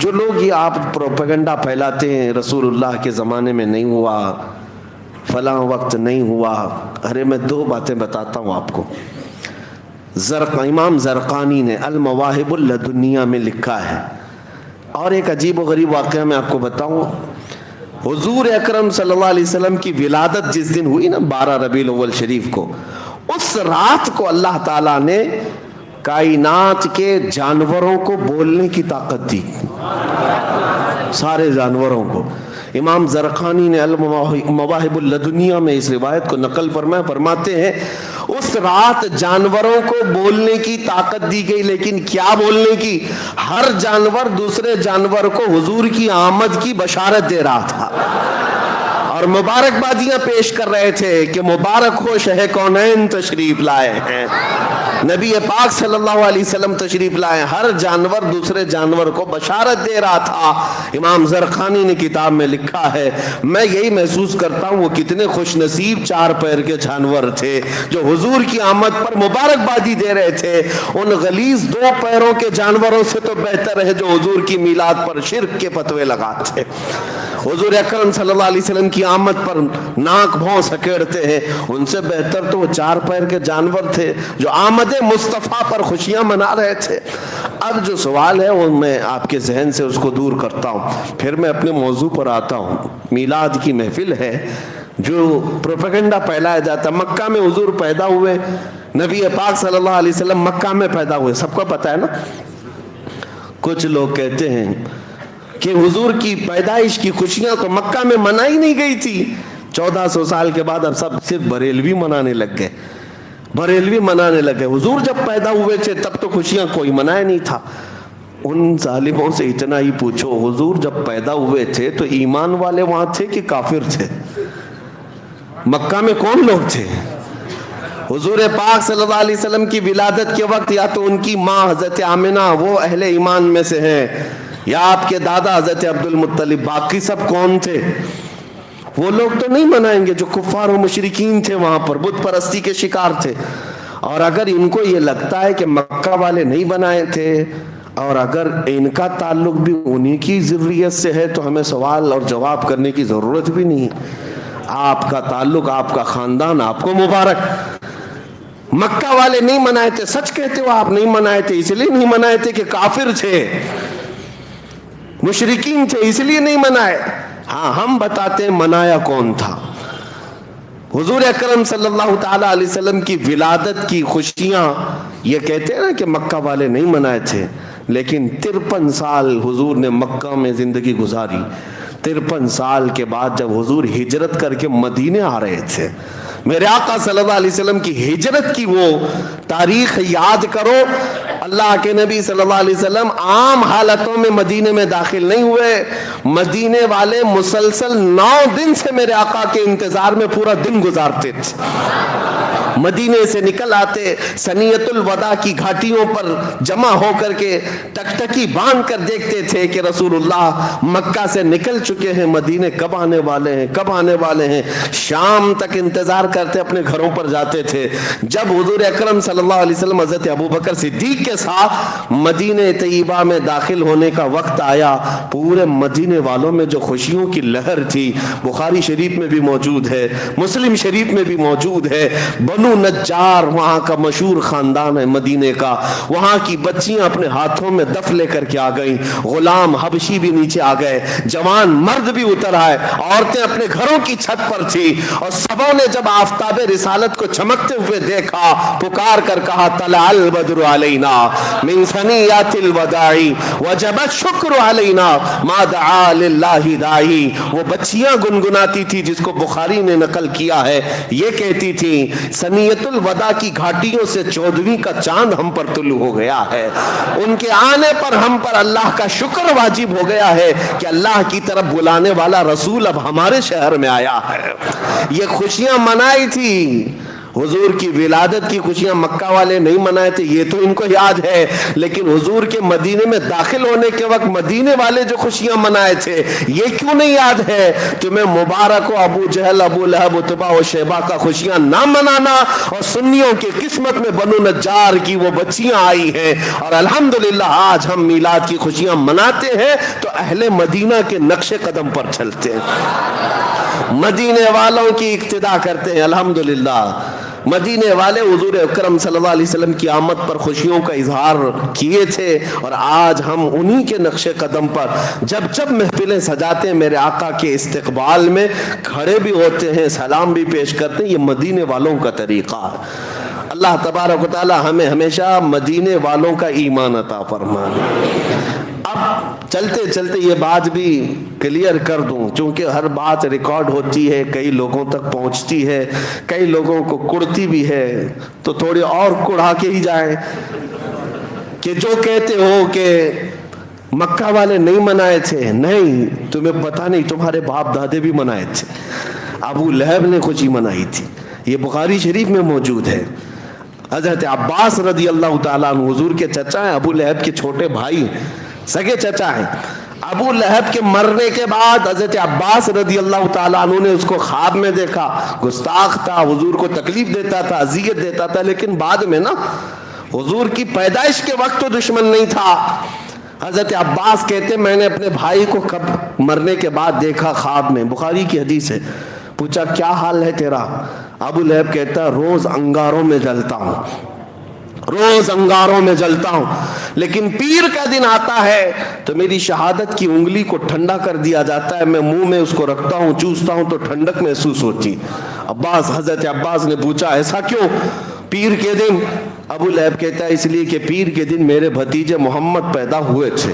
جو لوگ یہ آپ پروپیگنڈا پھیلاتے ہیں رسول اللہ کے زمانے میں نہیں ہوا، فلاں وقت نہیں ہوا، ارے میں دو باتیں بتاتا ہوں آپ کو. امام زرقانی نے المواہب اللدنیہ میں لکھا ہے. اور ایک عجیب و غریب واقعہ میں آپ کو بتاؤں. حضور اکرم صلی اللہ علیہ وسلم کی ولادت جس دن ہوئی نا 12 ربیع الاول شریف کو، اس رات کو اللہ تعالیٰ نے کائنات کے جانوروں کو بولنے کی طاقت دی، سارے جانوروں کو. امام زرقانی نے المواہب اللدنیہ میں اس روایت کو نقل فرماتے ہیں اس رات جانوروں کو بولنے کی طاقت دی گئی. لیکن کیا بولنے کی؟ ہر جانور دوسرے جانور کو حضور کی آمد کی بشارت دے رہا تھا اور مبارکبادیاں پیش کر رہے تھے کہ مبارک ہو شہ کونین تشریف لائے ہیں، نبی پاک صلی اللہ علیہ وسلم تشریف لائے. ہر جانور دوسرے جانور کو بشارت دے رہا تھا. امام زرقانی نے کتاب میں لکھا ہے میں یہی محسوس کرتا ہوں وہ کتنے خوش نصیب 4 پیر کے جانور تھے جو حضور کی آمد پر مبارکبادی دے رہے تھے. ان غلیظ 2 پیروں کے جانوروں سے تو بہتر ہے جو حضور کی میلاد پر شرک کے فتوے لگاتے. حضور اکرم صلی اللہ علیہ وسلم کی آمد پر ناک بھون سکیڑتے ہیں، ان سے بہتر تو وہ 4 پیر کے جانور تھے جو آمد مصطفیٰ پر خوشیاں منا رہے تھے. اب جو سوال ہے وہ میں آپ کے ذہن سے اس کو دور کرتا ہوں، پھر میں اپنے موضوع پر آتا ہوں. میلاد کی محفل ہے جو پروپیگنڈا پھیلایا جاتا. مکہ میں حضور پیدا ہوئے، نبی پاک صلی اللہ علیہ وسلم مکہ میں پیدا ہوئے، سب کو پتہ ہے نا. کچھ لوگ کہتے ہیں کہ حضور کی پیدائش کی خوشیاں تو مکہ میں منائی نہیں گئی تھی، 1400 سال کے بعد اب سب صرف بریلوی منانے لگ گئے. حضور جب پیدا ہوئے تھے تب تو خوشیاں کوئی منائے نہیں تھا. ان ظالموں سے اتنا ہی پوچھو حضور جب پیدا ہوئے تھے تو ایمان والے وہاں تھے کہ کافر تھے؟ مکہ میں کون لوگ تھے؟ حضور پاک صلی اللہ علیہ وسلم کی ولادت کے وقت یا تو ان کی ماں حضرت آمنہ وہ اہل ایمان میں سے ہیں، یا آپ کے دادا حضرت عبد المطلب. باقی سب کون تھے؟ وہ لوگ تو نہیں منائیں گے جو کفار و مشرکین تھے، وہاں پر بت پرستی کے شکار تھے. اور اگر ان کو یہ لگتا ہے کہ مکہ والے نہیں بنائے تھے اور اگر ان کا تعلق بھی انہی کی ذریت سے ہے تو ہمیں سوال اور جواب کرنے کی ضرورت بھی نہیں. آپ کا تعلق، آپ کا خاندان آپ کو مبارک. مکہ والے نہیں منائے تھے، سچ کہتے ہو آپ نہیں منائے تھے، اس لیے نہیں منائے تھے کہ کافر تھے، مشرکین تھے، اس لیے نہیں منائے. ہاں ہم بتاتے ہیں منایا کون تھا. حضور اکرم صلی اللہ تعالی علیہ وسلم کی ولادت کی خوشیاں یہ کہتے ہیں نا کہ مکہ والے نہیں منائے تھے، لیکن 53 سال حضور نے مکہ میں زندگی گزاری. 53 سال کے بعد جب حضور ہجرت کر کے مدینے آ رہے تھے، میرے آقا صلی اللہ علیہ وسلم کی ہجرت کی وہ تاریخ یاد کرو. اللہ کے نبی صلی اللہ علیہ وسلم عام حالتوں میں مدینے میں داخل نہیں ہوئے. مدینے والے مسلسل 9 دن سے میرے آقا کے انتظار میں پورا دن گزارتے تھے. مدینے سے نکل آتے، سنیت الوداع کی گھاٹیوں پر جمع ہو کر کے ٹکٹکی باندھ کر دیکھتے تھے کہ رسول اللہ مکہ سے نکل چکے ہیں، مدینے کب آنے والے ہیں، کب آنے والے ہیں. شام تک انتظار کرتے اپنے گھروں پر جاتے تھے. جب حضور اکرم صلی اللہ علیہ وسلم حضرت ابوبکر صدیق کے ساتھ مدینہ طیبہ میں داخل ہونے کا وقت آیا، پورے مدینے والوں میں جو خوشیوں کی لہر تھی، بخاری شریف میں بھی موجود ہے، مسلم شریف میں بھی موجود ہے. بنو نجار وہاں کا مشہور خاندان ہے مدینے کا، وہاں کی بچیاں اپنے ہاتھوں میں دف لے کر کے آ گئیں، غلام حبشی بھی نیچے آ گئے، جوان مرد بھی اتر آئے، عورتیں اپنے گھروں کی چھت پر تھی. اور سبوں نے جب آفتاب رسالت کو چمکتے ہوئے دیکھا، پکار کر کہا طلع البدر علینا من ثنیات الوداع وجب الشکر علینا ما دعا للہ داعی. وہ بچیاں گنگناتی تھی جس کو بخاری نے نقل کیا ہے، یہ کہتی تھی سنیت الوداع کی گھاٹیوں سے 14ویں کا چاند ہم پر طلوع ہو گیا ہے، ان کے آنے پر ہم پر اللہ کا شکر واجب ہو گیا ہے کہ اللہ کی طرف بلانے والا رسول اب ہمارے شہر میں آیا ہے. یہ خوشیاں منائی تھی. حضور کی ولادت کی خوشیاں مکہ والے نہیں منائے تھے، یہ تو ان کو یاد ہے، لیکن حضور کے مدینے میں داخل ہونے کے وقت مدینے والے جو خوشیاں منائے تھے یہ کیوں نہیں یاد ہے؟ تمہیں مبارک ہو ابو جہل، ابو لہب، اتبا و شیبہ کا خوشیاں نہ منانا، اور سنیوں کی قسمت میں بنو نجار کی وہ بچیاں آئی ہیں، اور الحمدللہ آج ہم میلاد کی خوشیاں مناتے ہیں تو اہل مدینہ کے نقش قدم پر چلتے ہیں، مدینے والوں کی اقتدا کرتے ہیں۔ الحمدللہ مدینے والے حضور اکرم صلی اللہ علیہ وسلم کی آمد پر خوشیوں کا اظہار کیے تھے، اور آج ہم انہی کے نقش قدم پر جب جب محفلیں سجاتے ہیں میرے آقا کے استقبال میں کھڑے بھی ہوتے ہیں، سلام بھی پیش کرتے ہیں۔ یہ مدینے والوں کا طریقہ ہے۔ اللہ تبارک و تعالی ہمیں ہمیشہ مدینے والوں کا ایمان عطا فرمائے۔ اب چلتے چلتے یہ بات بھی کلیئر کر دوں، چونکہ ہر بات ریکارڈ ہوتی ہے، کئی لوگوں تک پہنچتی ہے، کئی لوگوں کو کڑتی بھی ہے، تو تھوڑی اور کڑھا کے ہی جائیں کہ جو کہتے ہو کہ مکہ والے نہیں منائے تھے، نہیں، تمہیں پتہ نہیں، تمہارے باپ دادے بھی منائے تھے۔ ابو لہب نے خوشی منائی تھی، یہ بخاری شریف میں موجود ہے۔ حضرت عباس رضی اللہ تعالیٰ عنہ حضور کے چچا ہیں، ابو لہب کے چھوٹے بھائی سگے چچا ہیں۔ ابو لہب کے مرنے کے بعد حضرت عباس رضی اللہ تعالیٰ عنہ نے اس کو خواب میں دیکھا، گستاخ تھا، حضور کو تکلیف دیتا تھا، اذیت دیتا تھا، لیکن بعد میں نا حضور کی پیدائش کے وقت تو دشمن نہیں تھا۔ حضرت عباس کہتے میں نے اپنے بھائی کو کب مرنے کے بعد دیکھا خواب میں، بخاری کی حدیث ہے، پوچھا کیا حال ہے تیرا؟ ابو لہب کہتا روز انگاروں میں جلتا ہوں، روز انگاروں میں جلتا ہوں، لیکن پیر کا دن آتا ہے تو میری شہادت کی انگلی کو ٹھنڈا کر دیا جاتا ہے، میں منہ میں اس کو رکھتا ہوں، چوستا ہوں تو ٹھنڈک محسوس ہوتی۔ حضرت عباس نے پوچھا ایسا کیوں پیر کے دن؟ ابو لہب کہتا ہے اس لیے کہ پیر کے دن میرے بھتیجے محمد پیدا ہوئے تھے،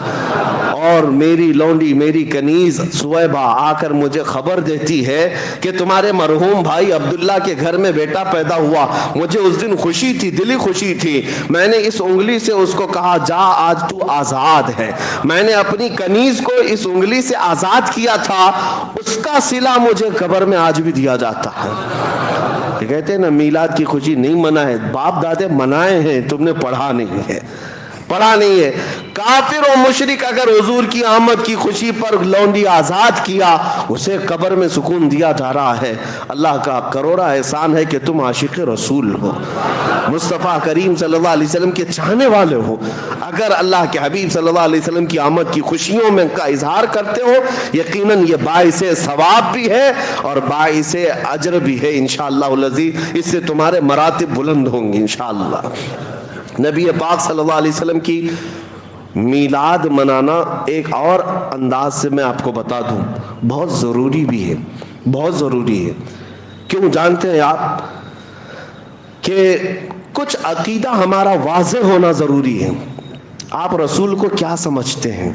اور میری لونڈی، میری کنیز سویبہ آ کر مجھے خبر دیتی ہے کہ تمہارے مرحوم بھائی عبداللہ کے گھر میں بیٹا پیدا ہوا۔ مجھے اس دن خوشی تھی، دلی خوشی تھی، میں نے اس انگلی سے اس کو کہا جا آج تو آزاد ہے، میں نے اپنی کنیز کو اس انگلی سے آزاد کیا تھا، اس کا صلہ مجھے قبر میں آج بھی دیا جاتا ہے۔ کہتے ہیں نا میلاد کی خوشی نہیں منائے، باپ دادے منائے ہیں، تم نے پڑھا نہیں ہے، پڑھا نہیں ہے۔ کافر و مشرک اگر حضور کی آمد کی خوشی پر لونڈی آزاد کیا، اسے قبر میں سکون دیا جا رہا ہے۔ اللہ کا کروڑا احسان ہے کہ تم عاشق رسول ہو، مصطفیٰ کریم صلی اللہ علیہ وسلم کے چاہنے والے ہو۔ اگر اللہ کے حبیب صلی اللہ علیہ وسلم کی آمد کی خوشیوں میں کا اظہار کرتے ہو، یقیناً یہ باعث ثواب بھی ہے اور باعث اجر بھی ہے انشاءاللہ العزیز، اس سے تمہارے مراتب بلند ہوں گے انشاءاللہ۔ نبی پاک صلی اللہ علیہ وسلم کی میلاد منانا ایک اور انداز سے میں آپ کو بتا دوں، بہت ضروری بھی ہے، بہت ضروری ہے۔ کیوں جانتے ہیں آپ کہ کچھ عقیدہ ہمارا واضح ہونا ضروری ہے۔ آپ رسول کو کیا سمجھتے ہیں؟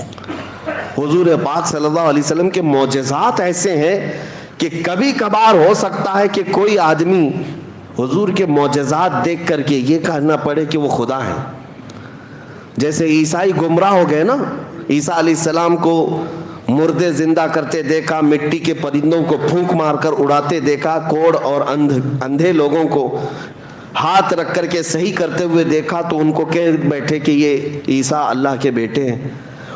حضور پاک صلی اللہ علیہ وسلم کے معجزات ایسے ہیں کہ کبھی کبھار ہو سکتا ہے کہ کوئی آدمی حضور کے معجزات دیکھ کر کے یہ کہنا پڑے کہ وہ خدا ہیں۔ جیسے عیسائی گمراہ ہو گئے نا، عیسیٰ علیہ السلام کو مردے زندہ کرتے دیکھا، مٹی کے پرندوں کو پھونک مار کر اڑاتے دیکھا، کوڑ اور اندھے لوگوں کو ہاتھ رکھ کر کے صحیح کرتے ہوئے دیکھا، تو ان کو کہہ بیٹھے کہ یہ عیسیٰ اللہ کے بیٹے ہیں۔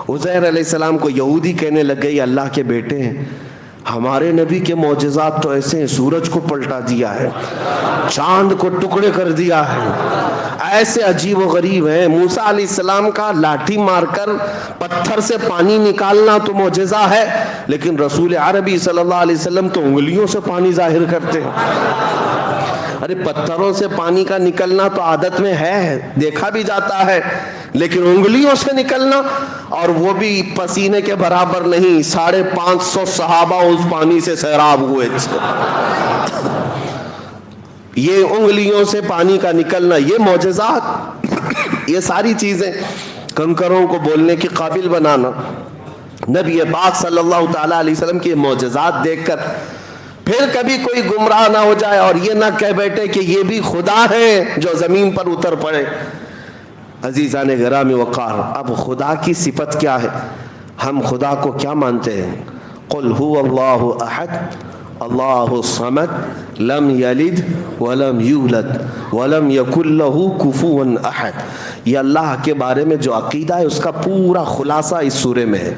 عزیر علیہ السلام کو یہودی کہنے لگ گئے یہ اللہ کے بیٹے ہیں۔ ہمارے نبی کے معجزات تو ایسے ہیں، سورج کو پلٹا دیا ہے، چاند کو ٹکڑے کر دیا ہے، ایسے عجیب و غریب ہیں۔ موسیٰ علیہ السلام کا لاٹھی مار کر پتھر سے پانی نکالنا تو معجزہ ہے، لیکن رسول عربی صلی اللہ علیہ وسلم تو انگلیوں سے پانی ظاہر کرتے ہیں۔ ارے پتھروں سے پانی کا نکلنا تو عادت میں ہے، دیکھا بھی جاتا ہے، لیکن انگلیوں سے نکلنا، اور وہ بھی پسینے کے برابر نہیں، 550 صحابہ اس پانی سے سیراب ہوئے تھے۔ یہ انگلیوں سے پانی کا نکلنا، یہ معجزات، یہ ساری چیزیں کنکروں کو بولنے کے قابل بنانا، نبی پاک صلی اللہ تعالیٰ علیہ وسلم کے معجزات دیکھ کر پھر کبھی کوئی گمراہ نہ ہو جائے اور یہ نہ کہہ بیٹھے کہ یہ بھی خدا ہیں جو زمین پر اتر پڑے۔ عزیزان گرامی وقار، اب خدا کی صفت کیا ہے؟ ہم خدا کو کیا مانتے ہیں؟ قل هو اللہ احد اللہ الصمد لم یلد ولم یولد ولم یکن لہ کفوا احد. یہ اللہ کے بارے میں جو عقیدہ ہے اس کا پورا خلاصہ اس سورے میں ہے.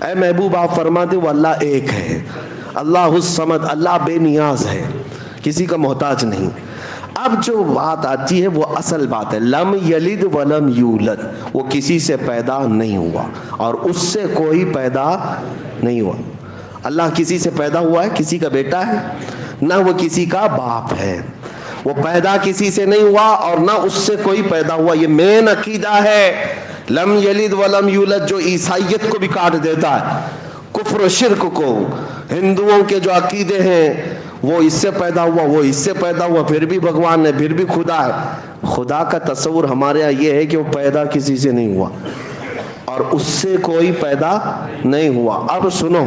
اے محبوب آپ فرما دیں وہ اللہ ایک ہے. اللہ الصمد, اللہ بے نیاز ہے, کسی کا محتاج نہیں. اب جو بات آتی ہے وہ اصل بات ہے, لم یلد ولم یولد, وہ کسی سے پیدا نہیں ہوا اور اس سے کوئی پیدا نہیں ہوا. اللہ کسی سے پیدا ہوا ہے, کسی کا بیٹا ہے, نہ وہ کسی کا باپ ہے. وہ پیدا کسی سے نہیں ہوا اور نہ اس سے کوئی پیدا ہوا. یہ مین عقیدہ ہے لم یلد ولم یولد, جو عیسائیت کو بھی کاٹ دیتا ہے, کفر و شرک کو. ہندوؤں کے جو عقیدے ہیں وہ اس سے پیدا ہوا, وہ اس سے پیدا ہوا, پھر بھی بھگوان ہے, پھر بھی خدا ہے. خدا کا تصور ہمارے یہاں یہ ہے کہ وہ پیدا کسی سے نہیں ہوا اور اس سے کوئی پیدا نہیں ہوا. اب سنو,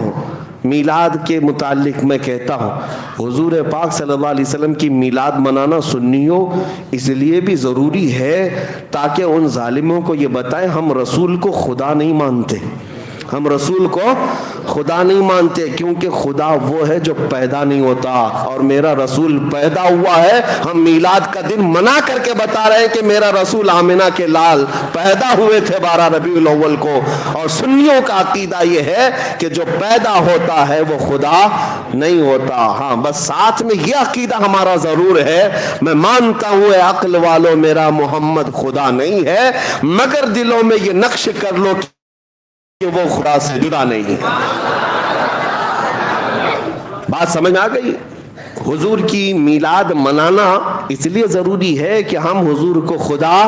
میلاد کے متعلق میں کہتا ہوں حضور پاک صلی اللہ علیہ وسلم کی میلاد منانا سنیوں اس لیے بھی ضروری ہے تاکہ ان ظالموں کو یہ بتائیں ہم رسول کو خدا نہیں مانتے, ہم رسول کو خدا نہیں مانتے, کیونکہ خدا وہ ہے جو پیدا نہیں ہوتا اور میرا رسول پیدا ہوا ہے. ہم میلاد کا دن منا کر کے بتا رہے ہیں کہ میرا رسول آمنہ کے لال پیدا ہوئے تھے 12 ربیع الاول کو. اور سنیوں کا عقیدہ یہ ہے کہ جو پیدا ہوتا ہے وہ خدا نہیں ہوتا. ہاں بس ساتھ میں یہ عقیدہ ہمارا ضرور ہے, میں مانتا ہوں اے عقل والو میرا محمد خدا نہیں ہے, مگر دلوں میں یہ نقش کر لو کہ وہ خدا سے جدا نہیں ہے. بات سمجھ آ گئی؟ حضور کی میلاد منانا اس لیے ضروری ہے کہ ہم حضور کو خدا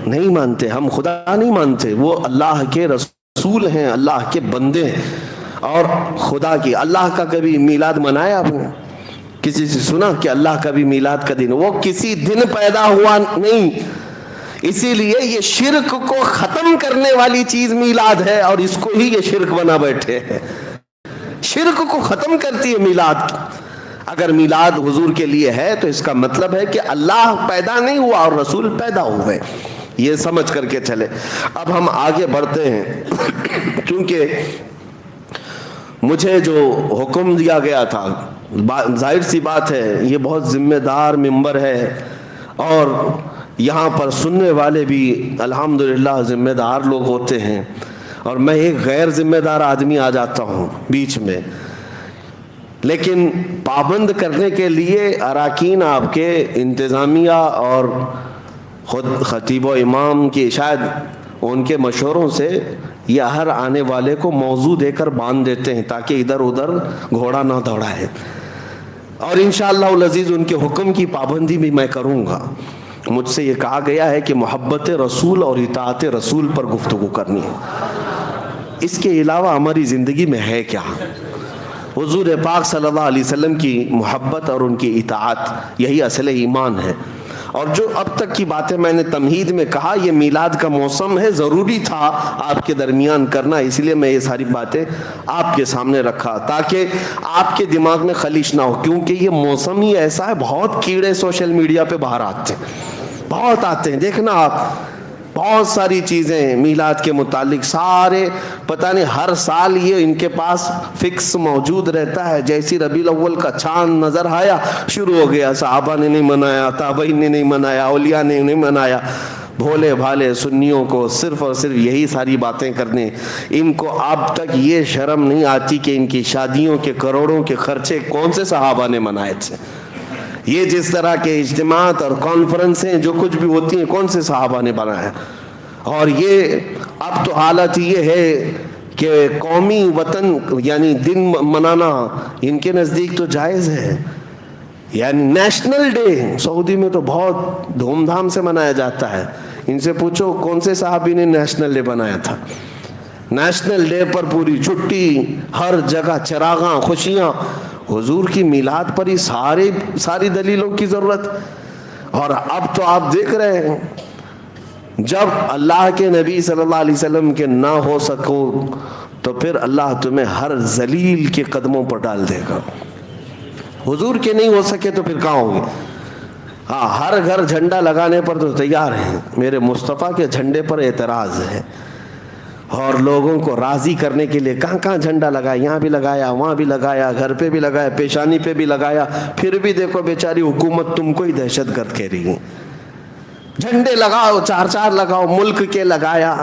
نہیں مانتے, ہم خدا نہیں مانتے. وہ اللہ کے رسول ہیں, اللہ کے بندے ہیں. اور خدا کی اللہ کا کبھی میلاد منایا آپ نے؟ کسی سے سنا کہ اللہ کا بھی میلاد کا دن؟ وہ کسی دن پیدا ہوا نہیں. اسی لیے یہ شرک کو ختم کرنے والی چیز میلاد ہے اور اس کو ہی یہ شرک بنا بیٹھے ہیں. شرک کو ختم کرتی ہے میلاد. اگر میلاد حضور کے لیے ہے تو اس کا مطلب ہے کہ اللہ پیدا نہیں ہوا اور رسول پیدا ہوئے. یہ سمجھ کر کے چلے. اب ہم آگے بڑھتے ہیں کیونکہ مجھے جو حکم دیا گیا تھا, ظاہر سی بات ہے یہ بہت ذمہ دار منبر ہے اور یہاں پر سننے والے بھی الحمدللہ ذمہ دار لوگ ہوتے ہیں, اور میں ایک غیر ذمہ دار آدمی آ جاتا ہوں بیچ میں. لیکن پابند کرنے کے لیے اراکین آپ کے انتظامیہ اور خود خطیب و امام کی شاید ان کے مشوروں سے یہ ہر آنے والے کو موضوع دے کر باندھ دیتے ہیں تاکہ ادھر ادھر گھوڑا نہ دوڑائے. اور انشاءاللہ العزیز ان کے حکم کی پابندی بھی میں کروں گا. مجھ سے یہ کہا گیا ہے کہ محبت رسول اور اطاعت رسول پر گفتگو کرنی ہے. اس کے علاوہ ہماری زندگی میں ہے کیا؟ حضور پاک صلی اللہ علیہ وسلم کی محبت اور ان کی اطاعت, یہی اصل ایمان ہے. اور جو اب تک کی باتیں میں نے تمہید میں کہا, یہ میلاد کا موسم ہے, ضروری تھا آپ کے درمیان کرنا, اس لیے میں یہ ساری باتیں آپ کے سامنے رکھا تاکہ آپ کے دماغ میں خلیش نہ ہو. کیونکہ یہ موسم ہی ایسا ہے, بہت کیڑے سوشل میڈیا پہ باہر آتے ہیں, بہت آتے ہیں. دیکھنا آپ, بہت ساری چیزیں میلاد کے متعلق, سارے پتہ نہیں ہر سال یہ ان کے پاس فکس موجود رہتا ہے. جیسی ربیع الاول کا چاند نظر آیا شروع ہو گیا, صحابہ نے نہیں منایا, تابعین نے نہیں منایا, اولیاء نے نہیں منایا. بھولے بھالے سنیوں کو صرف اور صرف یہی ساری باتیں کرنے. ان کو اب تک یہ شرم نہیں آتی کہ ان کی شادیوں کے کروڑوں کے خرچے کون سے صحابہ نے منائے تھے. یہ جس طرح کے اجتماعات اور کانفرنسیں جو کچھ بھی ہوتی ہیں کون سے صحابہ نے بنایا. اور یہ اب تو حالت یہ ہے کہ قومی وطن یعنی دن منانا ان کے نزدیک تو جائز ہے. یعنی نیشنل ڈے سعودی میں تو بہت دھوم دھام سے منایا جاتا ہے. ان سے پوچھو کون سے صحابی نے نیشنل ڈے بنایا تھا. نیشنل ڈے پر پوری چھٹی, ہر جگہ چراغاں, خوشیاں. حضور کی میلاد پر ہی ساری دلیلوں کی ضرورت. اور اب تو آپ دیکھ رہے ہیں جب اللہ کے نبی صلی اللہ علیہ وسلم کے نہ ہو سکو تو پھر اللہ تمہیں ہر ذلیل کے قدموں پر ڈال دے گا. حضور کے نہیں ہو سکے تو پھر کہاں ہوگے؟ ہاں, ہر گھر جھنڈا لگانے پر تو تیار ہیں, میرے مصطفیٰ کے جھنڈے پر اعتراض ہے. اور لوگوں کو راضی کرنے کے لیے کہاں کہاں جھنڈا لگایا، یہاں بھی لگایا، وہاں بھی لگایا، گھر پہ بھی لگایا، پیشانی پہ بھی لگایا، پھر بھی دیکھو بیچاری حکومت تم کو ہی دہشت گرد کہہ رہی ہے۔ جھنڈے لگاؤ، 4 لگاؤ، ملک کے لگایا،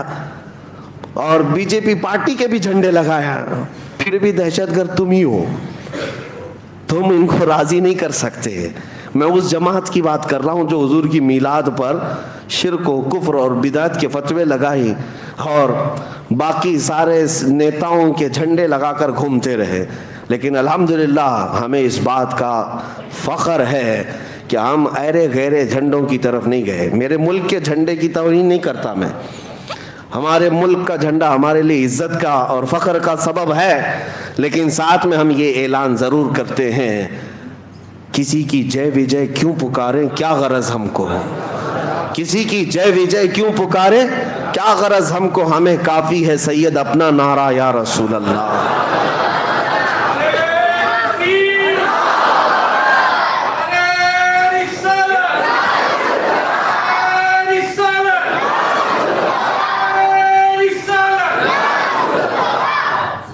اور بی جے پی پارٹی کے بھی جھنڈے لگایا، پھر بھی دہشت گرد تم ہی ہو، تم ان کو راضی نہیں کر سکتے۔ میں اس جماعت کی بات کر رہا ہوں جو حضور کی میلاد پر شرک و کفر اور بدعت کے فتوے لگائی اور باقی سارے نیتاؤں کے جھنڈے لگا کر گھومتے رہے، لیکن الحمدللہ ہمیں اس بات کا فخر ہے کہ ہم ایرے غیرے جھنڈوں کی طرف نہیں گئے۔ میرے ملک کے جھنڈے کی توہین نہیں کرتا میں، ہمارے ملک کا جھنڈا ہمارے لیے عزت کا اور فخر کا سبب ہے، لیکن ساتھ میں ہم یہ اعلان ضرور کرتے ہیں، کسی کی جے وجے کیوں پکاریں، کیا غرض ہم کو، کسی کی جے وجے کیوں پکاریں، کیا غرض ہم کو، ہمیں کافی ہے سید اپنا نعرہ یا رسول اللہ۔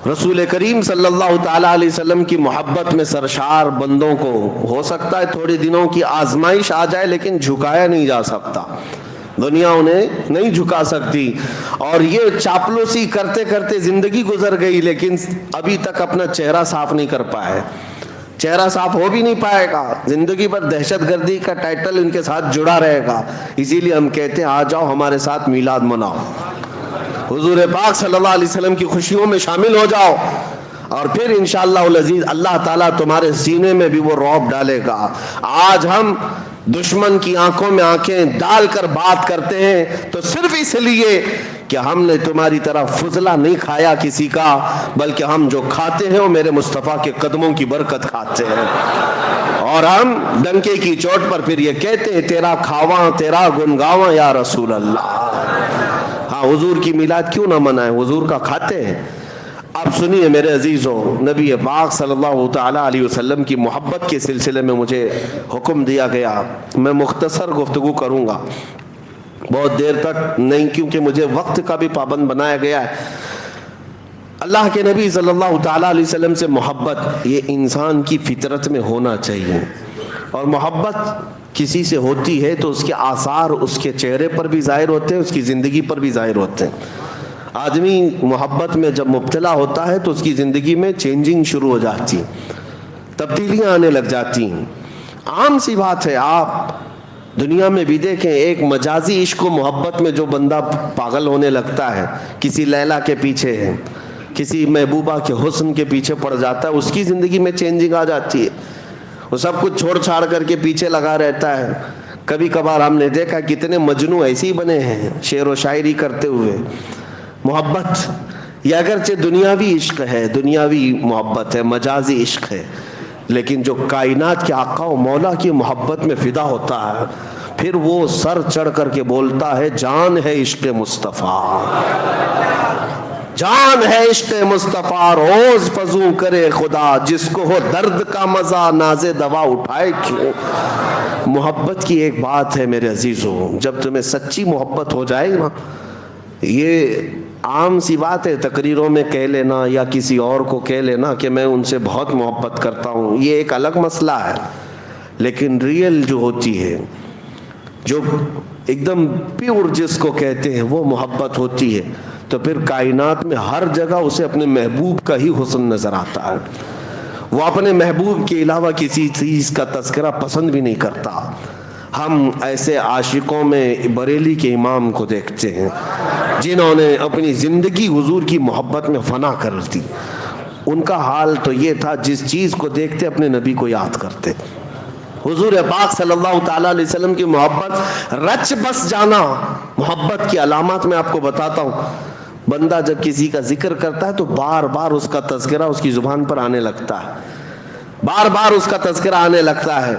رسول کریم صلی اللہ تعالیٰ علیہ وسلم کی محبت میں سرشار بندوں کو ہو سکتا ہے تھوڑے دنوں کی آزمائش آ جائے، لیکن جھکایا نہیں جا سکتا، دنیا انہیں نہیں جھکا سکتی، اور یہ چاپلوسی کرتے کرتے زندگی گزر گئی، لیکن ابھی تک اپنا چہرہ صاف نہیں کر پائے، چہرہ صاف ہو بھی نہیں پائے گا، زندگی پر دہشت گردی کا ٹائٹل ان کے ساتھ جڑا رہے گا۔ اسی لیے ہم کہتے ہیں آ جاؤ ہمارے ساتھ میلاد مناؤ، حضور پاک صلی اللہ علیہ وسلم کی خوشیوں میں شامل ہو جاؤ، اور پھر انشاءاللہ العزیز اللہ تعالیٰ تمہارے سینے میں بھی وہ رعب ڈالے گا۔ آج ہم دشمن کی آنکھوں میں آنکھیں ڈال کر بات کرتے ہیں تو صرف اس لیے کہ ہم نے تمہاری طرح فضلہ نہیں کھایا کسی کا، بلکہ ہم جو کھاتے ہیں وہ میرے مصطفیٰ کے قدموں کی برکت کھاتے ہیں، اور ہم ڈنکے کی چوٹ پر پھر یہ کہتے ہیں تیرا کھاواں تیرا گنگاواں یا رسول اللہ۔ ہاں، حضور کی میلاد کیوں نہ منائیں، حضور کا کھاتے ہیں۔ اب سنیے میرے عزیزوں، نبی پاک صلی اللہ تعالیٰ علیہ وسلم کی محبت کے سلسلے میں مجھے حکم دیا گیا، میں مختصر گفتگو کروں گا، بہت دیر تک نہیں، کیونکہ مجھے وقت کا بھی پابند بنایا گیا ہے۔ اللہ کے نبی صلی اللہ تعالیٰ علیہ وسلم سے محبت یہ انسان کی فطرت میں ہونا چاہیے، اور محبت کسی سے ہوتی ہے تو اس کے آثار اس کے چہرے پر بھی ظاہر ہوتے ہیں، اس کی زندگی پر بھی ظاہر ہوتے ہیں۔ آدمی محبت میں جب مبتلا ہوتا ہے تو اس کی زندگی میں چینجنگ شروع ہو جاتی ہیں، تبدیلیاں آنے لگ جاتی ہیں۔ عام سی بات ہے، آپ دنیا میں بھی دیکھیں، ایک مجازی عشق و محبت میں جو بندہ پاگل ہونے لگتا ہے، کسی لیلا کے پیچھے ہے، کسی محبوبہ کے حسن کے پیچھے پڑ جاتا ہے، اس کی زندگی میں چینجنگ آ جاتی ہے، وہ سب کچھ چھوڑ چھاڑ کر کے پیچھے لگا رہتا ہے۔ کبھی کبھار ہم نے دیکھا کتنے مجنوں ایسے ہی بنے ہیں شعر و شاعری کرتے ہوئے۔ محبت یہ اگرچہ دنیاوی عشق ہے، دنیاوی محبت ہے، مجازی عشق ہے، لیکن جو کائنات کے آقا و مولا کی محبت میں فدا ہوتا ہے، پھر وہ سر چڑھ کر کے بولتا ہے جان ہے عشق مصطفیٰ، جان ہے عشق مصطفیٰ، روز فزوں کرے خدا، جس کو ہو درد کا مزہ ناز دوا اٹھائے کیوں۔ محبت کی ایک بات ہے میرے عزیزوں، جب تمہیں سچی محبت ہو جائے نا، یہ عام سی بات ہے تقریروں میں کہہ لینا یا کسی اور کو کہہ لینا کہ میں ان سے بہت محبت کرتا ہوں، یہ ایک الگ مسئلہ ہے، لیکن ریئل جو ہوتی ہے، جو ایک دم پیور جس کو کہتے ہیں، وہ محبت ہوتی ہے، تو پھر کائنات میں ہر جگہ اسے اپنے محبوب کا ہی حسن نظر آتا ہے، وہ اپنے محبوب کے علاوہ کسی چیز کا تذکرہ پسند بھی نہیں کرتا۔ ہم ایسے عاشقوں میں بریلی کے امام کو دیکھتے ہیں جنہوں نے اپنی زندگی حضور کی محبت میں فنا کر دی، ان کا حال تو یہ تھا جس چیز کو دیکھتے اپنے نبی کو یاد کرتے۔ حضور پاک صلی اللہ تعالیٰ علیہ وسلم کی محبت رچ بس جانا، محبت کی علامات میں آپ کو بتاتا ہوں۔ بندہ جب کسی کا ذکر کرتا ہے تو بار بار اس کا تذکرہ اس کی زبان پر آنے لگتا ہے، بار بار اس کا تذکرہ آنے لگتا ہے۔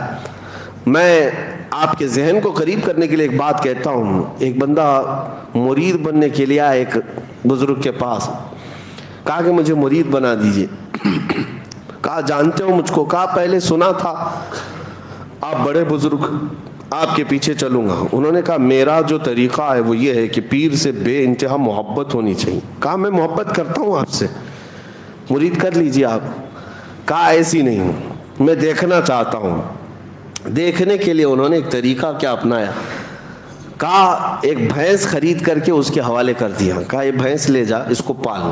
میں آپ کے ذہن کو قریب کرنے کے لیے ایک بات کہتا ہوں، ایک بندہ مرید بننے کے لیے آیا ایک بزرگ کے پاس، کہا کہ مجھے مرید بنا دیجئے۔ کہا جانتے ہو مجھ کو؟ کہا پہلے سنا تھا آپ بڑے بزرگ، آپ کے پیچھے چلوں گا. انہوں نے کہا میرا جو طریقہ ہے وہ یہ ہے کہ پیر سے بے انتہا محبت ہونی چاہیے. کہا میں محبت کرتا ہوں آپ سے, مرید کر لیجیے آپ. کہا ایسی نہیں ہوں, میں دیکھنا چاہتا ہوں. دیکھنے کے لیے انہوں نے ایک طریقہ کیا اپنایا, کہا ایک بھینس خرید کر کے اس کے حوالے کر دیا. کہا یہ بھینس لے جا, اس کو پال.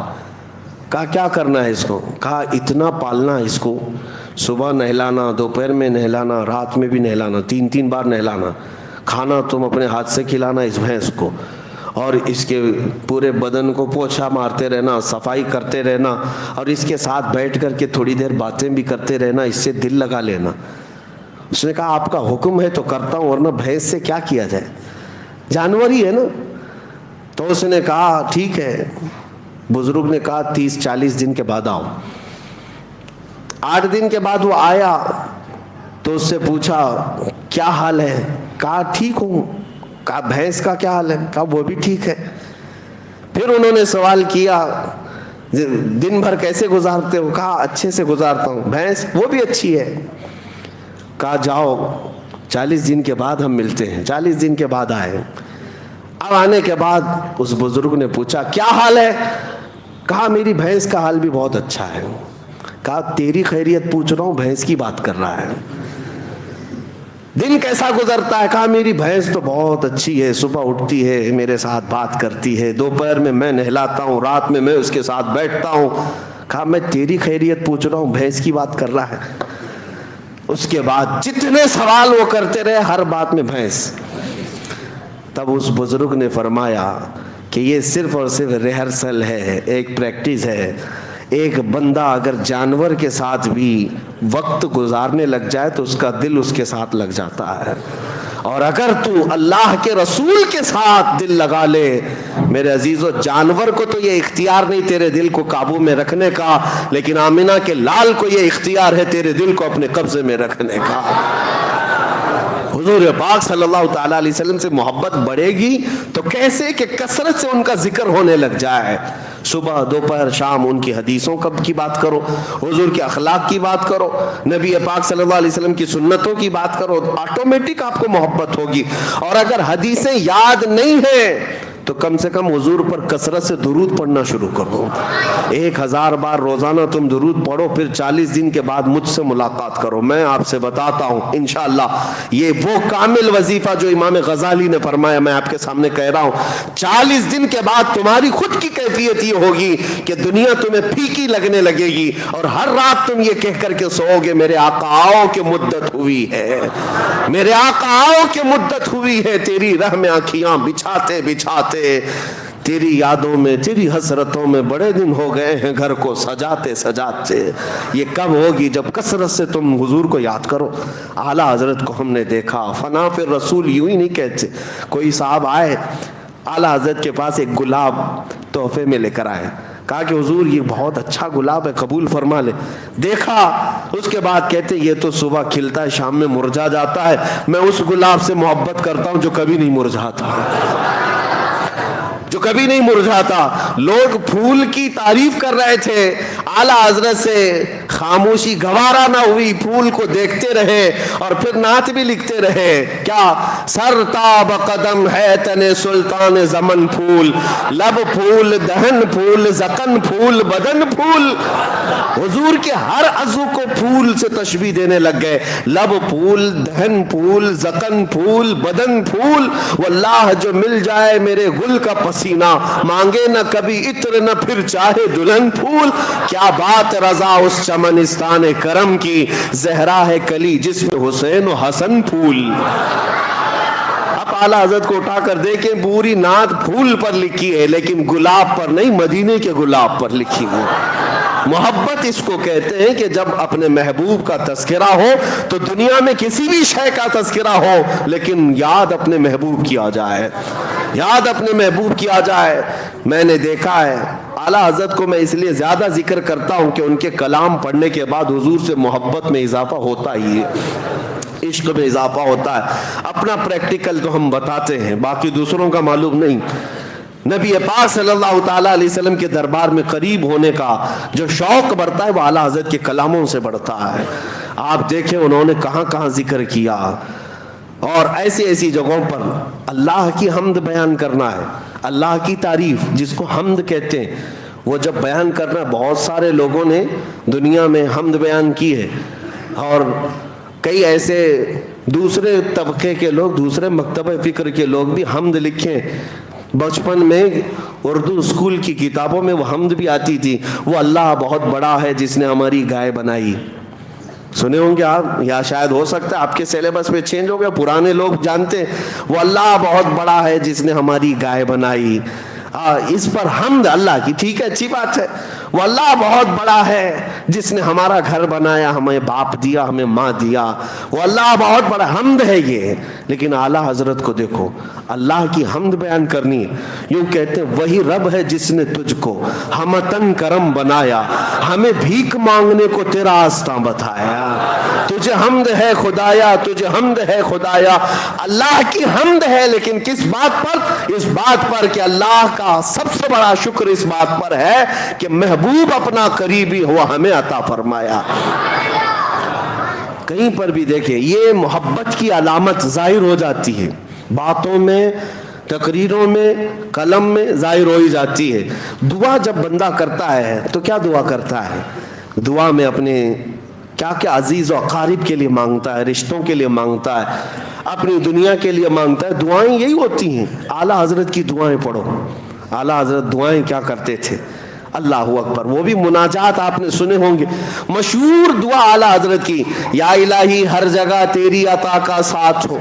کہا کیا کرنا ہے اس کو؟ کہا اتنا پالنا اس کو, صبح نہلانا, دوپہر میں نہلانا, رات میں بھی نہلانا, 3 بار نہلانا. کھانا تم اپنے ہاتھ سے کھلانا اس بھینس کو, اور اس کے پورے بدن کو پوچھا مارتے رہنا, صفائی کرتے رہنا, اور اس کے ساتھ بیٹھ کر کے تھوڑی دیر باتیں بھی کرتے رہنا, اس سے دل لگا لینا. اس نے کہا آپ کا حکم ہے تو کرتا ہوں, ورنہ بھینس سے کیا کیا جائے, جانور ہی ہے نا. تو اس نے کہا ٹھیک ہے. بزرگ نے کہا 30-40 دن کے بعد آؤ. 8 دن کے بعد وہ آیا تو اس سے پوچھا کیا حال ہے؟ کہا ٹھیک ہوں. کہا بھینس کا کیا حال ہے؟ کہا وہ بھی ٹھیک ہے. پھر انہوں نے سوال کیا دن بھر کیسے گزارتے ہو؟ کہا اچھے سے گزارتا ہوں. بھینس وہ بھی اچھی ہے. کہا جاؤ 40 دن کے بعد ہم ملتے ہیں. 40 دن کے بعد آئے. اب آنے کے بعد اس بزرگ نے پوچھا کیا حال ہے؟ کہا میری بھینس کا حال بھی بہت اچھا ہے. کہا تیری خیریت پوچھ رہا ہوں, بھینس کی بات کر رہا ہے. دن کیسا گزرتا ہے؟ کہا میری بھینس تو بہت اچھی ہے, صبح اٹھتی ہے میرے ساتھ بات کرتی ہے, دوپہر میں نہلاتا ہوں, رات میں اس کے ساتھ بیٹھتا ہوں. کہا میں تیری خیریت پوچھ رہا ہوں, بھینس کی بات کر رہا ہے. اس کے بعد جتنے سوال وہ کرتے رہے, ہر بات میں بھینس. تب اس بزرگ نے فرمایا کہ یہ صرف اور صرف ریہرسل ہے, ایک پریکٹس ہے. ایک بندہ اگر جانور کے ساتھ بھی وقت گزارنے لگ جائے تو اس کا دل اس کے ساتھ لگ جاتا ہے, اور اگر تو اللہ کے رسول کے ساتھ دل لگا لے میرے عزیزو, جانور کو تو یہ اختیار نہیں تیرے دل کو قابو میں رکھنے کا, لیکن آمنہ کے لال کو یہ اختیار ہے تیرے دل کو اپنے قبضے میں رکھنے کا. حضور پاک صلی اللہ تعالیٰ علیہ وسلم سے محبت بڑھے گی تو کیسے کہ کثرت سے ان کا ذکر ہونے لگ جائے. صبح دوپہر شام ان کی حدیثوں کی بات کرو, حضور کے اخلاق کی بات کرو, نبی پاک صلی اللہ علیہ وسلم کی سنتوں کی بات کرو, آٹومیٹک آپ کو محبت ہوگی. اور اگر حدیثیں یاد نہیں ہیں تو کم سے کم حضور پر کثرت سے درود پڑھنا شروع کرو. 1000 بار روزانہ تم درود پڑھو, پھر 40 دن کے بعد مجھ سے ملاقات کرو. میں آپ سے بتاتا ہوں انشاءاللہ یہ وہ کامل وظیفہ جو امام غزالی نے فرمایا, میں آپ کے سامنے کہہ رہا ہوں. 40 دن کے بعد تمہاری خود کی کیفیت یہ ہوگی کہ دنیا تمہیں پھیکی لگنے لگے گی, اور ہر رات تم یہ کہہ کر کے سو گے میرے آقا آؤ کہ مدت ہوئی ہے, میرے آقا آؤ کہ مدت ہوئی ہے. تیری راہ میں آنکھیاں بچھاتے بچھاتے, تیری یادوں میں تیری حسرتوں میں بڑے دن ہو گئے ہیں گھر کو سجاتے سجاتے. یہ کب ہوگی؟ جب کثرت سے تم حضور کو یاد کرو. اعلیٰ حضرت کو ہم نے دیکھا, فنا پھر رسول یوں ہی نہیں کہتے. کوئی صاحب آئے اعلیٰ حضرت کے پاس, ایک گلاب تحفے میں لے کر آئے. کہا کہ حضور یہ بہت اچھا گلاب ہے, قبول فرما لے. دیکھا, اس کے بعد کہتے یہ تو صبح کھلتا ہے شام میں مرجھا جاتا ہے, میں اس گلاب سے محبت کرتا ہوں جو کبھی نہیں مرجھاتا, جو کبھی نہیں مرجھاتا. لوگ پھول کی تعریف کر رہے تھے, اعلیٰ حضرت سے خاموشی گوارا نہ ہوئی, پھول کو دیکھتے رہے اور پھر نعت بھی لکھتے رہے. کیا سر تاب قدم ہے تن سلطان زمن پھول, لب پھول دہن پھول زکن پھول بدن پھول. حضور کے ہر عضو کو پھول سے تشبیہ دینے لگ گئے, لب پھول دہن پھول زکن پھول بدن پھول. واللہ جو مل جائے میرے گل کا پسینہ, مانگے نہ کبھی عطر نہ پھر چاہے دلہن پھول. کیا بات رضا اس چمنستان کرم کی, زہرا ہے کلی جس میں حسین و حسن پھول. اب اعلیٰ حضرت کو اٹھا کر دیکھیں, پوری نعت پھول پر لکھی ہے لیکن گلاب پر نہیں, مدینے کے گلاب پر لکھی ہوئی. محبت اس کو کہتے ہیں کہ جب اپنے محبوب کا تذکرہ ہو تو دنیا میں کسی بھی شے کا تذکرہ ہو لیکن یاد اپنے محبوب کی آ جائے, یاد اپنے محبوب کی آ جائے. میں نے دیکھا ہے اعلیٰ حضرت کو میں اس لیے زیادہ ذکر کرتا ہوں کہ ان کے کلام پڑھنے کے بعد حضور سے محبت میں اضافہ ہوتا ہی ہے, عشق میں اضافہ ہوتا ہے. اپنا پریکٹیکل تو ہم بتاتے ہیں, باقی دوسروں کا معلوم نہیں. نبی پاک صلی اللہ تعالیٰ علیہ وسلم کے دربار میں قریب ہونے کا جو شوق بڑھتا ہے وہ اعلیٰ حضرت کے کلاموں سے بڑھتا ہے. آپ دیکھیں انہوں نے کہاں کہاں ذکر کیا. اور ایسی ایسی جگہوں پر اللہ کی حمد بیان کرنا ہے، اللہ کی تعریف جس کو حمد کہتے ہیں، وہ جب بیان کرنا، بہت سارے لوگوں نے دنیا میں حمد بیان کی ہے، اور کئی ایسے دوسرے طبقے کے لوگ، دوسرے مکتبہ فکر کے لوگ بھی حمد لکھیں. بچپن میں اردو اسکول کی کتابوں میں وہ حمد بھی آتی تھی، وہ اللہ بہت بڑا ہے جس نے ہماری گائے بنائی. سنے ہوں گے آپ، یا شاید ہو سکتا ہے آپ کے سیلیبس میں چینج ہو گیا، پرانے لوگ جانتے ہیں وہ اللہ بہت بڑا ہے جس نے ہماری گائے بنائی. اس پر حمد اللہ کی، ٹھیک ہے، اچھی بات ہے. وہ اللہ بہت بڑا ہے جس نے ہمارا گھر بنایا، ہمیں باپ دیا، ہمیں ماں دیا، وہ اللہ بہت بڑا، حمد ہے یہ. لیکن اعلیٰ حضرت کو دیکھو، اللہ کی حمد بیان کرنی، یوں کہتے ہیں وہی رب ہے جس نے تجھ کو ہمتن کرم بنایا، ہمیں بھیک مانگنے کو تیرا آستاں بتایا. تجھے حمد ہے خدایا، تجھے حمد ہے خدایا. اللہ کی حمد ہے، لیکن کس بات پر؟ اس بات پر کہ اللہ کا سب سے بڑا شکر اس بات پر ہے کہ محبوب اپنا قریبی ہوا ہمیں عطا فرمایا. کہیں پر بھی دیکھیں یہ محبت کی علامت ظاہر ہو جاتی ہے، باتوں میں، تقریروں میں، قلم میں ظاہر ہو ہی جاتی ہے. دعا جب بندہ کرتا ہے تو کیا دعا کرتا ہے؟ دعا میں اپنے کیا کیا عزیز و اقارب کے لیے مانگتا ہے، رشتوں کے لیے مانگتا ہے، اپنی دنیا کے لیے مانگتا ہے. دعائیں یہی ہوتی ہیں. اعلیٰ حضرت کی دعائیں پڑھو. اعلیٰ حضرت دعائیں کیا کرتے تھے؟ اللہ اکبر. وہ بھی مناجات آپ نے سنے ہوں گے، مشہور دعا اعلیٰ حضرت کی، یا الہی ہر جگہ تیری عطا کا ساتھ ہو.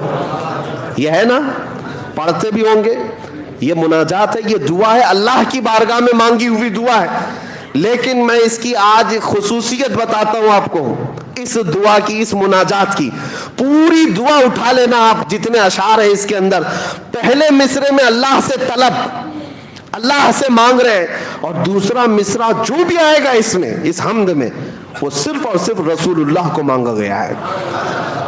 یہ ہے نا، پڑھتے بھی ہوں گے. یہ مناجات ہے، یہ دعا ہے، اللہ کی بارگاہ میں مانگی ہوئی دعا ہے. لیکن میں اس کی آج خصوصیت بتاتا ہوں آپ کو، اس دعا کی، اس مناجات کی. پوری دعا اٹھا لینا آپ، جتنے اشعار ہیں اس کے اندر، پہلے مصرے میں اللہ سے طلب، اللہ سے مانگ رہے ہیں، اور دوسرا مصرع جو بھی آئے گا اس میں، اس حمد میں، وہ صرف اور صرف رسول اللہ کو مانگا گیا ہے.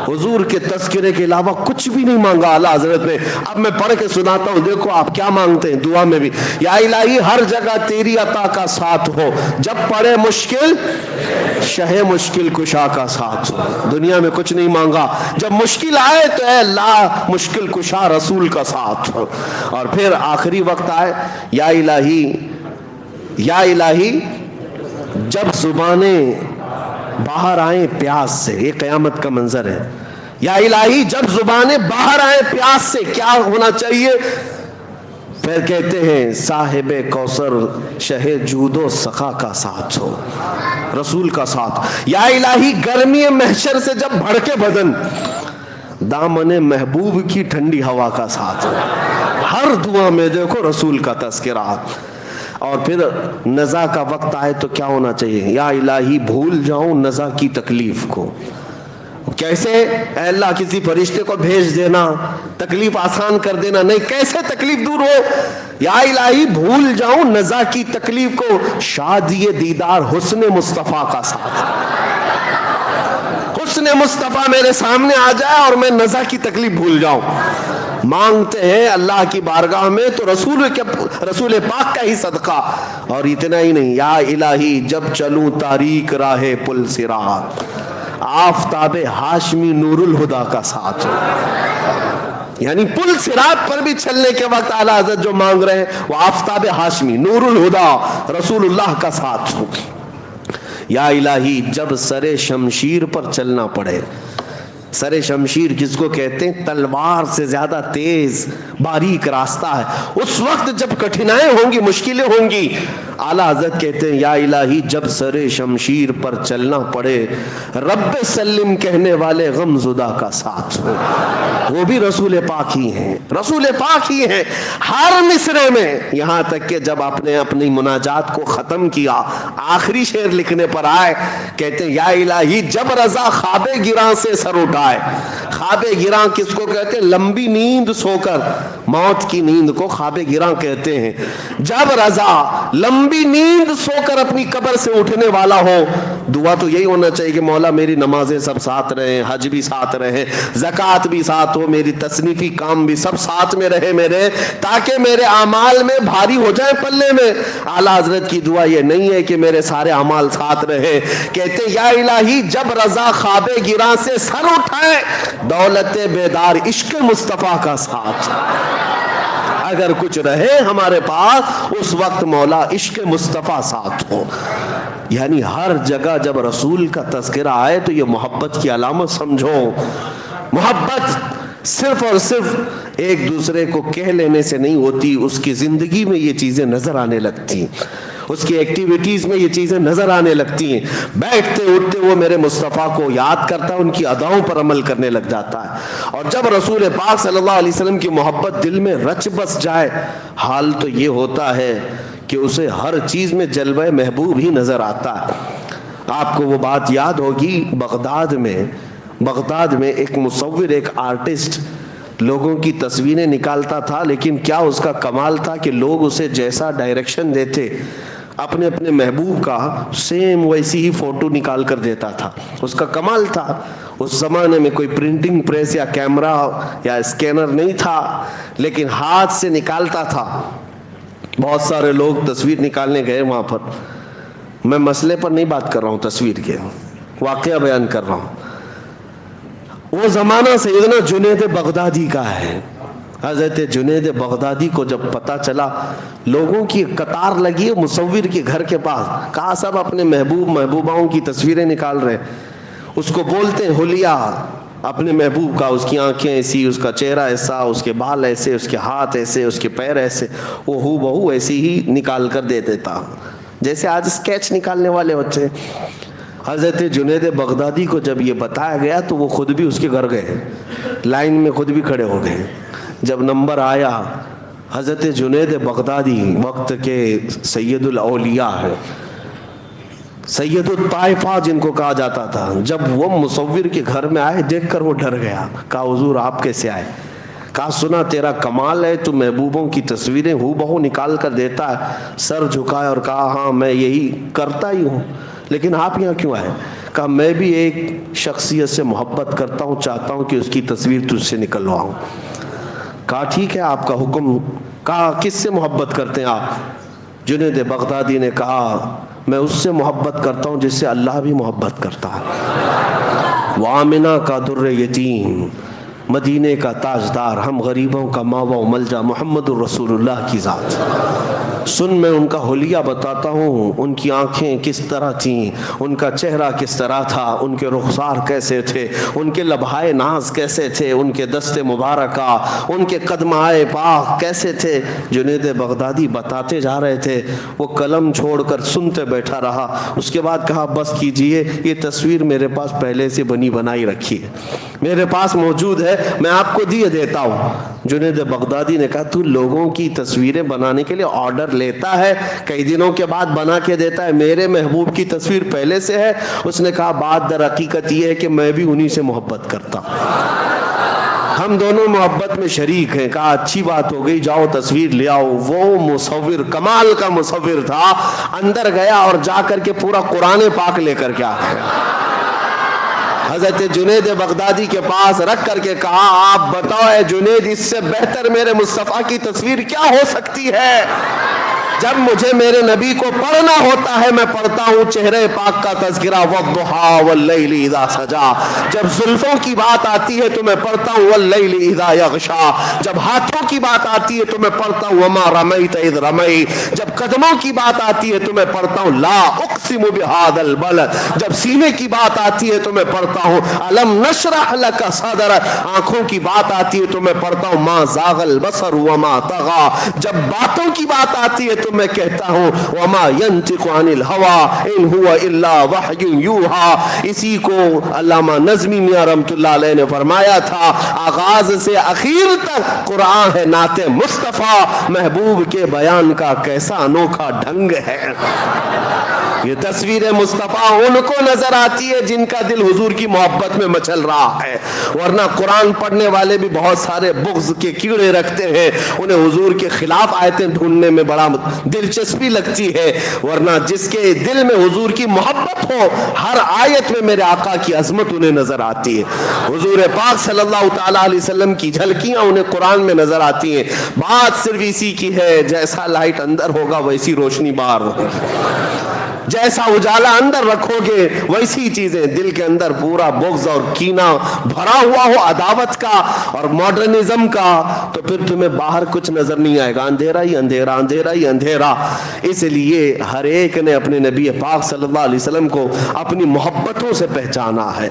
حضور کے تذکرے کے علاوہ کچھ بھی نہیں مانگا اعلیٰ حضرت نے. اب میں پڑھ کے سناتا ہوں، دیکھو آپ کیا مانگتے ہیں دعا میں بھی. یا الہی ہر جگہ تیری عطا کا ساتھ ہو، جب پڑے مشکل شہ مشکل کشا کا ساتھ ہو. دنیا میں کچھ نہیں مانگا، جب مشکل آئے تو اے اللہ مشکل کشا رسول کا ساتھ ہو. اور پھر آخری وقت آئے، یا الہی، یا الہی جب زبانیں باہر آئیں پیاس سے. یہ قیامت کا منظر ہے. یا الہی جب زبانیں باہر آئیں پیاس سے، کیا ہونا چاہیے؟ پھر کہتے ہیں صاحب کوثر شہ جود و سخا کا ساتھ ہو، رسول کا ساتھ. یا الہی گرمی محشر سے جب بھڑکے بدن، دامن محبوب کی ٹھنڈی ہوا کا ساتھ ہو. ہر دعا میں دیکھو رسول کا تذکرہ. اور پھر نزا کا وقت آئے تو کیا ہونا چاہیے؟ یا الہی بھول جاؤں نزا کی تکلیف کو. کیسے؟ اے اللہ کسی فرشتے کو بھیج دینا، تکلیف آسان کر دینا. نہیں، کیسے تکلیف دور ہو؟ یا الہی بھول جاؤں نزا کی تکلیف کو، شادی دیدار حسن مصطفیٰ کا ساتھ. حسن مصطفیٰ میرے سامنے آ جائے اور میں نزا کی تکلیف بھول جاؤں. مانگتے ہیں اللہ کی بارگاہ میں تو رسول پاک کا ہی صدقہ. اور اتنا ہی نہیں، یا الہی جب چلوں تاریک راہ پل صراط، آفتاب ہاشمی نور الہدا کا ساتھ ہو. یعنی پل صراط پر بھی چلنے کے وقت اعلیٰ حضرت جو مانگ رہے ہیں وہ آفتاب ہاشمی نور الہدا رسول اللہ کا ساتھ ہو. یا الہی جب سر شمشیر پر چلنا پڑے. سر شمشیر کس کو کہتے ہیں؟ تلوار سے زیادہ تیز باریک راستہ ہے. اس وقت جب کٹھنائیں ہوں گی، مشکلیں ہوں گی، اعلیٰ حضرت کہتے ہیں یا الہی جب سر شمشیر پر چلنا پڑے، رب سلم کہنے والے غم زدہ کا ساتھ ہو. وہ بھی رسول پاک ہی ہیں، رسول پاک ہی ہیں ہر مصرے میں. یہاں تک کہ جب آپ نے اپنی مناجات کو ختم کیا، آخری شعر لکھنے پر آئے، کہتے ہیں یا الہی جب رضا خواب گراں سے سر اٹھائے. خواب گراں کس کو کہتے ہیں؟ لمبی نیند سو کر موت کی نیند کو خواب گراں کہتے ہیں. جب رضا لمبی نیند سو کر اپنی قبر سے اٹھنے والا ہو, دعا تو یہی ہونا چاہیے کہ مولا میری نمازیں سب ساتھ رہیں, حج بھی ساتھ رہے, زکوٰۃ بھی ساتھ ہو, میری تصنیفی کام بھی سب ساتھ میں رہے میرے, تاکہ میرے اعمال میں بھاری ہو جائے پلے میں. اعلیٰ حضرت کی دعا یہ نہیں ہے کہ میرے سارے اعمال ساتھ رہے. کہتے یا الہی جب رضا خواب گراں سے سر اٹھائے, دولت بیدار عشق مصطفیٰ کا ساتھ, اگر کچھ رہے ہمارے پاس اس وقت مولا عشق مصطفیٰ ساتھ ہو. یعنی ہر جگہ جب رسول کا تذکرہ آئے تو یہ محبت کی علامت سمجھو. محبت صرف اور صرف ایک دوسرے کو کہہ لینے سے نہیں ہوتی, اس کی زندگی میں یہ چیزیں نظر آنے لگتی, اس کی ایکٹیویٹیز میں یہ چیزیں نظر آنے لگتی ہیں. بیٹھتے اٹھتے وہ میرے مصطفیٰ کو یاد کرتا ہے, ان کی اداؤں پر عمل کرنے لگ جاتا ہے. اور جب رسول پاک صلی اللہ علیہ وسلم کی محبت دل میں رچ بس جائے, حال تو یہ ہوتا ہے کہ اسے ہر چیز میں جلوہ محبوب ہی نظر آتا ہے. آپ کو وہ بات یاد ہوگی, بغداد میں ایک مصور, ایک آرٹسٹ لوگوں کی تصویریں نکالتا تھا, لیکن کیا اس کا کمال تھا کہ لوگ اسے جیسا ڈائریکشن دیتے اپنے اپنے محبوب کا سیم ویسی ہی فوٹو نکال کر دیتا تھا. اس کا کمال تھا. اس زمانے میں کوئی پرنٹنگ پریس یا کیمرہ یا اسکینر نہیں تھا, لیکن ہاتھ سے نکالتا تھا. بہت سارے لوگ تصویر نکالنے گئے وہاں پر. میں مسئلے پر نہیں بات کر رہا ہوں, تصویر کے واقعہ بیان کر رہا ہوں. وہ زمانہ سیدنا جنید بغدادی کا ہے. حضرت جنید بغدادی کو جب پتا چلا, لوگوں کی قطار لگی ہے مصور کے گھر کے پاس, کہا سب اپنے محبوباؤں کی تصویریں نکال رہے. اس کو بولتے ہیں حلیہ اپنے محبوب کا, اس کی آنکھیں ایسی, اس کا چہرہ ایسا, اس کے بال ایسے, اس کے ہاتھ ایسے, اس کے پیر ایسے. وہ ہو بہو ایسی ہی نکال کر دے دیتا, جیسے آج اسکیچ نکالنے والے ہوتے ہیں. حضرت جنید بغدادی کو جب یہ بتایا گیا تو وہ خود بھی اس کے گھر گئے, لائن میں خود بھی کھڑے ہو گئے. جب نمبر آیا, حضرت جنید بغدادی وقت کے سید الاولیاء ہے, سید الطائفہ جن کو کہا جاتا تھا, جب وہ مصور کے گھر میں آئے دیکھ کر وہ ڈر گیا. کہا حضور آپ کیسے آئے؟ کہا سنا تیرا کمال ہے, تو محبوبوں کی تصویریں ہو بہو نکال کر دیتا ہے. سر جھکایا اور کہا ہاں میں یہی کرتا ہی ہوں, لیکن آپ یہاں کیوں آئے؟ کہا میں بھی ایک شخصیت سے محبت کرتا ہوں, چاہتا ہوں کہ اس کی تصویر تجھ سے نکلواؤں. کہا ٹھیک ہے آپ کا حکم. کہا کس سے محبت کرتے ہیں آپ؟ جنید بغدادی نے کہا میں اس سے محبت کرتا ہوں جس سے اللہ بھی محبت کرتا ہے. وآمنہ کا در یتیم, مدینے کا تاجدار, ہم غریبوں کا ماوا و ملجا, محمد الرسول اللہ کی ذات. سن میں ان کا حلیہ بتاتا ہوں, ان کی آنکھیں کس طرح تھیں, ان کا چہرہ کس طرح تھا, ان کے رخسار کیسے تھے, ان کے لبھائے ناز کیسے تھے, ان کے دست مبارکہ, ان کے قدمائے پاک کیسے تھے. جنید بغدادی بتاتے جا رہے تھے, وہ قلم چھوڑ کر سنتے بیٹھا رہا. اس کے بعد کہا بس کیجئے, یہ تصویر میرے پاس پہلے سے بنی بنائی رکھی ہے, میرے پاس موجود ہے, میں آپ کو دیے دیتا ہوں. جنید بغدادی نے کہا تو لوگوں کی تصویریں بنانے کے لیے آرڈر لیتا ہے, کئی دنوں کے بعد بنا کے دیتا ہے, میرے محبوب کی تصویر پہلے سے ہے. اس نے کہا بات در حقیقت یہ ہے کہ میں بھی انہی سے محبت کرتا ہوں, ہم دونوں محبت میں شریک ہیں. کہا اچھی بات ہو گئی, جاؤ تصویر لے آؤ. وہ مصور کمال کا مصور تھا, اندر گیا اور جا کر کے پورا قرآن پاک لے کر کے آ گیا. حضرت جنید بغدادی کے پاس رکھ کر کے کہا آپ بتاؤ اے جنید, اس سے بہتر میرے مصطفیٰ کی تصویر کیا ہو سکتی ہے؟ جب مجھے میرے نبی کو پڑھنا ہوتا ہے میں پڑھتا ہوں چہرے پاک کا تذکرہ, والضحیٰ واللیل اذا سجا. جب زلفوں کی بات آتی ہے تو میں پڑھتا ہوں واللیل اذا یغشا. جب ہاتھوں کی بات آتی ہے تو میں پڑھتا ہوں وما رمیت اذ رمیت. جب قدموں کی بات آتی ہے تو میں پڑھتا ہوں لا اقسم بہذا البلد. جب سینے کی بات آتی ہے تو میں پڑھتا ہوں الم نشرح لک صدرک. آنکھوں کی بات آتی ہے تو میں پڑھتا ہوں ما زاغ البصر وما طغى. جب باتوں کی بات آتی ہے تو میں کہتا ہوں وما ينطق عن الهوى ان هو الا وحی یوحى. اسی کو علامہ نظمی میاں رحمۃ اللہ علیہ نے فرمایا تھا, آغاز سے اخیر تک قرآن ہے نعت مصطفیٰ, محبوب کے بیان کا کیسا انوکھا ڈھنگ ہے. یہ تصویر مصطفیٰ ان کو نظر آتی ہے جن کا دل حضور کی محبت میں مچل رہا ہے، ورنہ قرآن پڑھنے والے بھی بہت سارے بغض کے کیڑے رکھتے ہیں، انہیں حضور کے خلاف آیتیں ڈھونڈنے میں بڑا دلچسپی لگتی ہے، ورنہ جس کے دل میں حضور کی محبت ہو ہر آیت میں میرے آقا کی عظمت انہیں نظر آتی ہے، حضور پاک صلی اللہ تعالیٰ علیہ وسلم کی جھلکیاں انہیں قرآن میں نظر آتی ہیں۔ بات صرف اسی کی ہے، جیسا لائٹ اندر ہوگا ویسی روشنی باہر ہوگی، جیسا اجالا اندر رکھو گے ویسی چیزیں، دل کے اندر پورا بغض اور کینہ بھرا ہوا ہو عداوت کا اور ماڈرنزم کا، تو پھر تمہیں باہر کچھ نظر نہیں آئے گا، اندھیرا ہی اندھیرا، اندھیرا ہی اندھیرا۔ اس لیے ہر ایک نے اپنے نبی پاک صلی اللہ علیہ وسلم کو اپنی محبتوں سے پہچانا ہے۔